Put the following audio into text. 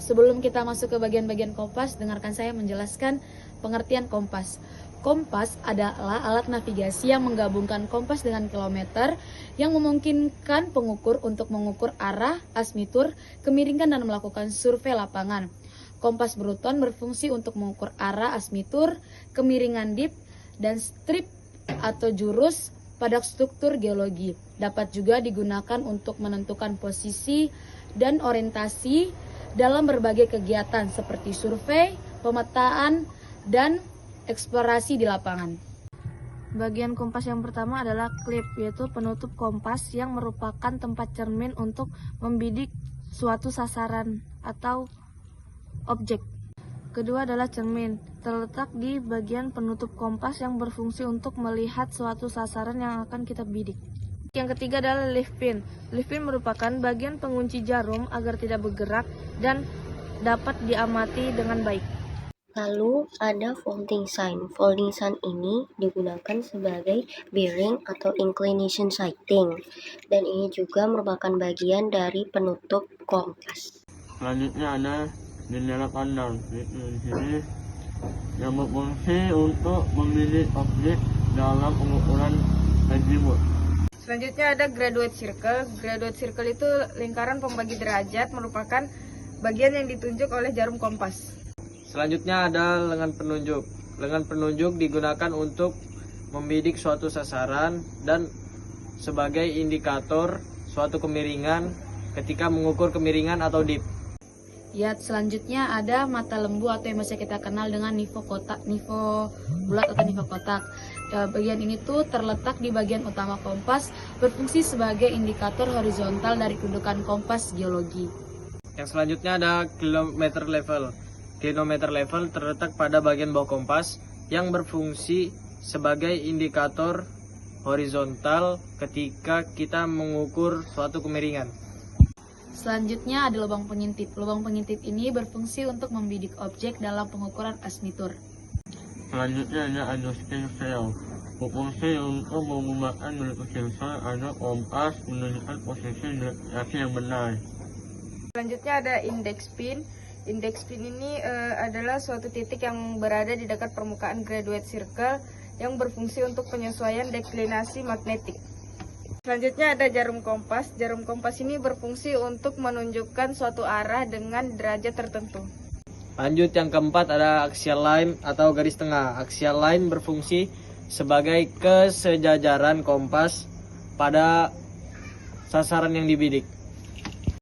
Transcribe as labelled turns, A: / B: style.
A: sebelum kita masuk ke bagian-bagian kompas, dengarkan saya menjelaskan pengertian kompas. Kompas adalah alat navigasi yang menggabungkan kompas dengan kilometer yang memungkinkan pengukur untuk mengukur arah, azimuth, kemiringan dan melakukan survei lapangan. Kompas Bruton berfungsi untuk mengukur arah, azimuth, kemiringan dip, dan strip atau jurus pada struktur geologi. Dapat juga digunakan untuk menentukan posisi dan orientasi dalam berbagai kegiatan seperti survei, pemetaan, dan eksplorasi di lapangan. Bagian kompas yang pertama adalah klip, yaitu penutup kompas yang merupakan tempat cermin untuk membidik suatu sasaran atau objek. Kedua adalah cermin, terletak di bagian penutup kompas yang berfungsi untuk melihat suatu sasaran yang akan kita bidik. Yang ketiga adalah leaf pin. Leaf pin merupakan bagian pengunci jarum agar tidak bergerak dan dapat diamati dengan baik.
B: Lalu ada folding sign. Folding sign ini digunakan sebagai bearing atau inclination sighting, dan ini juga merupakan bagian dari penutup kompas.
C: Selanjutnya ada jendela pandang, yaitu di sini yang berfungsi untuk memilih objek dalam pengukuran azimuth.
D: Selanjutnya ada graduate circle. Graduate circle itu lingkaran pembagi derajat, merupakan bagian yang ditunjuk oleh jarum kompas.
E: Selanjutnya ada lengan penunjuk. Lengan penunjuk digunakan untuk membidik suatu sasaran dan sebagai indikator suatu kemiringan ketika mengukur kemiringan atau dip.
A: Ya, selanjutnya ada mata lembu atau yang biasa kita kenal dengan nifo bulat atau nifo kotak. Bagian ini tuh terletak di bagian utama kompas, berfungsi sebagai indikator horizontal dari kedudukan kompas geologi.
E: Yang selanjutnya ada kilometer level. Kilometer level terletak pada bagian bawah kompas yang berfungsi sebagai indikator horizontal ketika kita mengukur suatu kemiringan.
A: Selanjutnya ada lubang pengintip. Lubang pengintip ini berfungsi untuk membidik objek dalam pengukuran azimuth.
C: Selanjutnya ada adjusting scale. Berfungsi untuk menggunakan bentuk sensor agar kompas menunjukkan posisi direksi yang benar.
D: Selanjutnya ada index pin. Index pin ini adalah suatu titik yang berada di dekat permukaan graduate circle yang berfungsi untuk penyesuaian deklinasi magnetik. Selanjutnya ada jarum kompas. Jarum kompas ini berfungsi untuk menunjukkan suatu arah dengan derajat tertentu.
E: Lanjut yang keempat ada axial line atau garis tengah. Axial line berfungsi sebagai kesejajaran kompas pada sasaran yang dibidik.